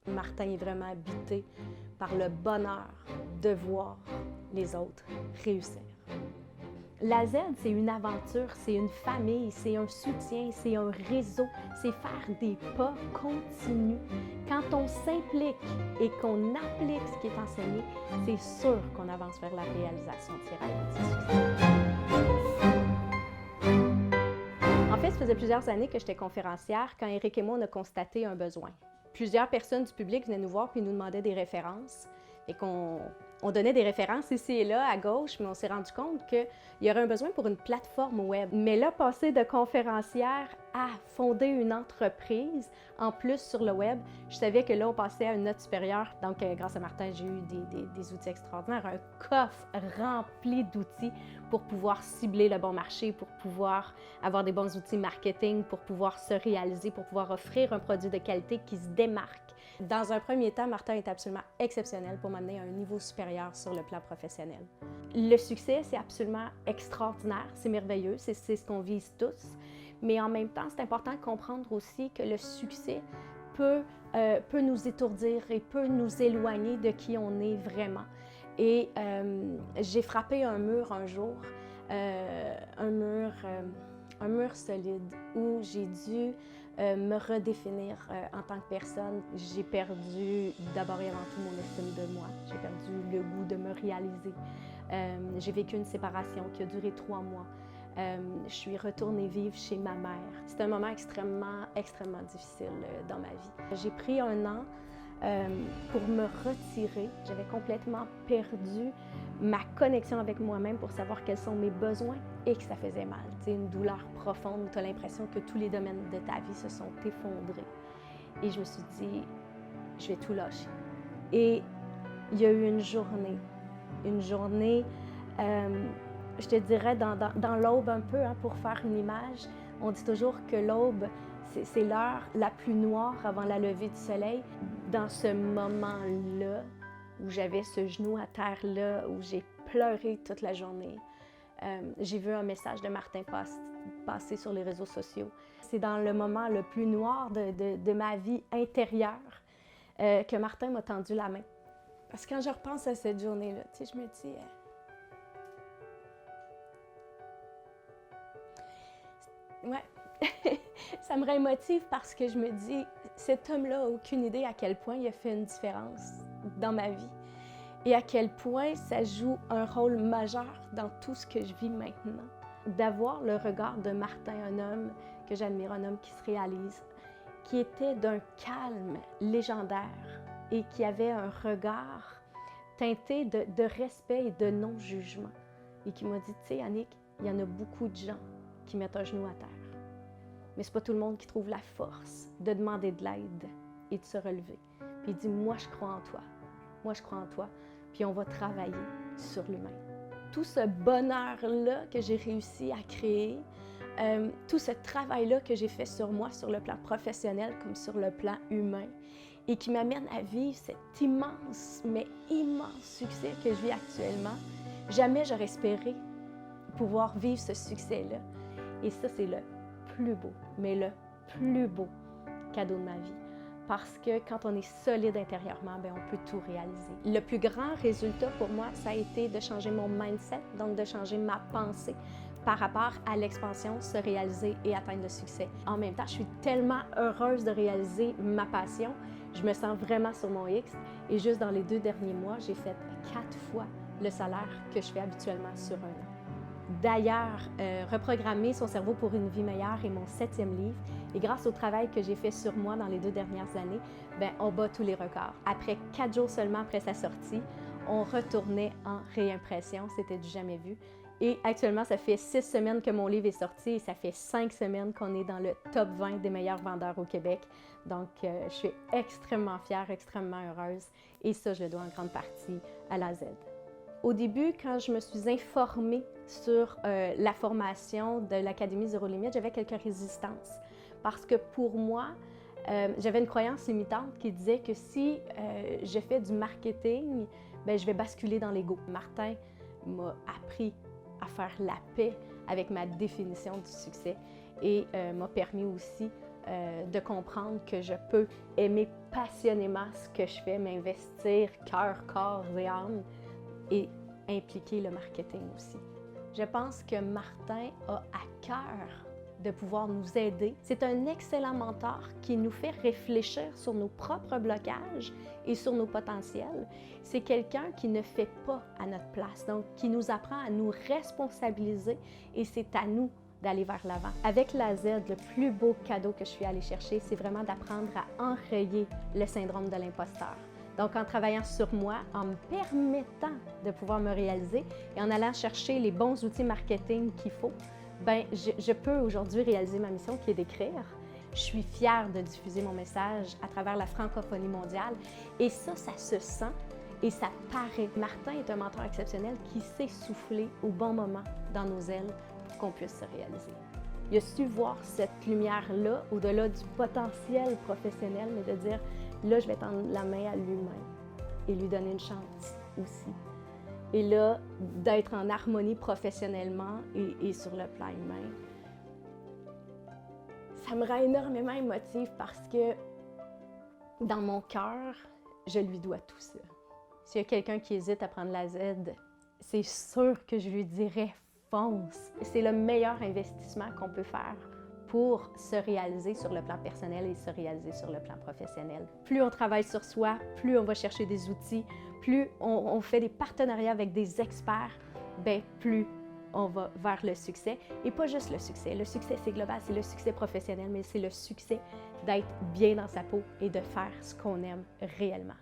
Martin est vraiment habité par le bonheur de voir les autres réussir. La Z, c'est une aventure, c'est une famille, c'est un soutien, c'est un réseau, c'est faire des pas continus. Quand on s'implique et qu'on applique ce qui est enseigné, c'est sûr qu'on avance vers la réalisation de ses rêves et de ses succès. En fait, ça faisait plusieurs années que j'étais conférencière quand Éric et moi, on a constaté un besoin. Plusieurs personnes du public venaient nous voir puis nous demandaient des références et qu'on donnait des références ici et là, à gauche, mais on s'est rendu compte qu'il y aurait un besoin pour une plateforme web. Mais là, passer de conférencière à fonder une entreprise, en plus sur le web, je savais que là, on passait à une note supérieure. Donc, grâce à Martin, j'ai eu des outils extraordinaires, un coffre rempli d'outils pour pouvoir cibler le bon marché, pour pouvoir avoir des bons outils marketing, pour pouvoir se réaliser, pour pouvoir offrir un produit de qualité qui se démarque. Dans un premier temps, Martin est absolument exceptionnel pour m'amener à un niveau supérieur sur le plan professionnel. Le succès, c'est absolument extraordinaire, c'est merveilleux, c'est ce qu'on vise tous. Mais en même temps, c'est important de comprendre aussi que le succès peut nous étourdir et peut nous éloigner de qui on est vraiment. Et j'ai frappé un mur un jour, un mur solide où j'ai dû me redéfinir en tant que personne. J'ai perdu d'abord et avant tout mon estime de moi. J'ai perdu le goût de me réaliser. J'ai vécu une séparation qui a duré 3 mois. Je suis retournée vivre chez ma mère. C'était un moment extrêmement difficile dans ma vie. J'ai pris un an pour me retirer. J'avais complètement perdu ma connexion avec moi-même pour savoir quels sont mes besoins et que ça faisait mal. C'est une douleur profonde où tu as l'impression que tous les domaines de ta vie se sont effondrés. Et je me suis dit, je vais tout lâcher. Et il y a eu une journée, je te dirais dans l'aube un peu, hein, pour faire une image. On dit toujours que l'aube, c'est l'heure la plus noire avant la levée du soleil. Dans ce moment-là, où j'avais ce genou à terre-là, où j'ai pleuré toute la journée, j'ai vu un message de Martin passer sur les réseaux sociaux. C'est dans le moment le plus noir de ma vie intérieure que Martin m'a tendu la main. Parce que quand je repense à cette journée-là, tu sais, je me dis... Ouais, ça me rend émotive parce que je me dis, cet homme-là n'a aucune idée à quel point il a fait une différence dans ma vie et à quel point ça joue un rôle majeur dans tout ce que je vis maintenant. D'avoir le regard de Martin, un homme que j'admire, un homme qui se réalise, qui était d'un calme légendaire et qui avait un regard teinté de respect et de non-jugement. Et qui m'a dit, tu sais, Annick, il y en a beaucoup de gens qui mettent un genou à terre. Mais c'est pas tout le monde qui trouve la force de demander de l'aide et de se relever. Puis il dit, moi je crois en toi. Moi je crois en toi. Puis on va travailler sur l'humain. Tout ce bonheur-là que j'ai réussi à créer, tout ce travail-là que j'ai fait sur moi, sur le plan professionnel comme sur le plan humain, et qui m'amène à vivre cet immense, mais immense succès que je vis actuellement, jamais j'aurais espéré pouvoir vivre ce succès-là. Et ça, c'est le plus beau, mais le plus beau cadeau de ma vie. Parce que quand on est solide intérieurement, bien, on peut tout réaliser. Le plus grand résultat pour moi, ça a été de changer mon mindset, donc de changer ma pensée par rapport à l'expansion, se réaliser et atteindre le succès. En même temps, je suis tellement heureuse de réaliser ma passion. Je me sens vraiment sur mon X. Et juste dans les 2 derniers mois, j'ai fait 4 fois le salaire que je fais habituellement sur un an. D'ailleurs, Reprogrammer son cerveau pour une vie meilleure est mon 7e livre. Et grâce au travail que j'ai fait sur moi dans les 2 dernières années, bien, on bat tous les records. Après 4 jours seulement après sa sortie, on retournait en réimpression. C'était du jamais vu. Et actuellement, ça fait 6 semaines que mon livre est sorti et ça fait 5 semaines qu'on est dans le top 20 des meilleurs vendeurs au Québec. Donc, je suis extrêmement fière, extrêmement heureuse. Et ça, je le dois en grande partie à la Z. Au début, quand je me suis informée sur la formation de l'Académie Zéro Limite, j'avais quelques résistances. Parce que pour moi, j'avais une croyance limitante qui disait que si je fais du marketing, bien, je vais basculer dans l'ego. Martin m'a appris à faire la paix avec ma définition du succès et m'a permis aussi de comprendre que je peux aimer passionnément ce que je fais, m'investir cœur, corps et âme et impliquer le marketing aussi. Je pense que Martin a à cœur de pouvoir nous aider. C'est un excellent mentor qui nous fait réfléchir sur nos propres blocages et sur nos potentiels. C'est quelqu'un qui ne fait pas à notre place, donc qui nous apprend à nous responsabiliser et c'est à nous d'aller vers l'avant. Avec la Z, le plus beau cadeau que je suis allée chercher, c'est vraiment d'apprendre à enrayer le syndrome de l'imposteur. Donc, en travaillant sur moi, en me permettant de pouvoir me réaliser et en allant chercher les bons outils marketing qu'il faut, ben, je peux aujourd'hui réaliser ma mission qui est d'écrire. Je suis fière de diffuser mon message à travers la francophonie mondiale et ça se sent et ça paraît. Martin est un mentor exceptionnel qui sait souffler au bon moment dans nos ailes pour qu'on puisse se réaliser. Il a su voir cette lumière-là au-delà du potentiel professionnel, mais de dire là, je vais tendre la main à l'humain et lui donner une chance aussi. Et là, d'être en harmonie professionnellement et sur le plan humain. Ça me rend énormément émotive parce que dans mon cœur, je lui dois tout ça. S'il y a quelqu'un qui hésite à prendre la Z, c'est sûr que je lui dirais fonce. C'est le meilleur investissement qu'on peut faire pour se réaliser sur le plan personnel et se réaliser sur le plan professionnel. Plus on travaille sur soi, plus on va chercher des outils, plus on fait des partenariats avec des experts, bien plus on va vers le succès. Et pas juste le succès. Le succès, c'est global, c'est le succès professionnel, mais c'est le succès d'être bien dans sa peau et de faire ce qu'on aime réellement.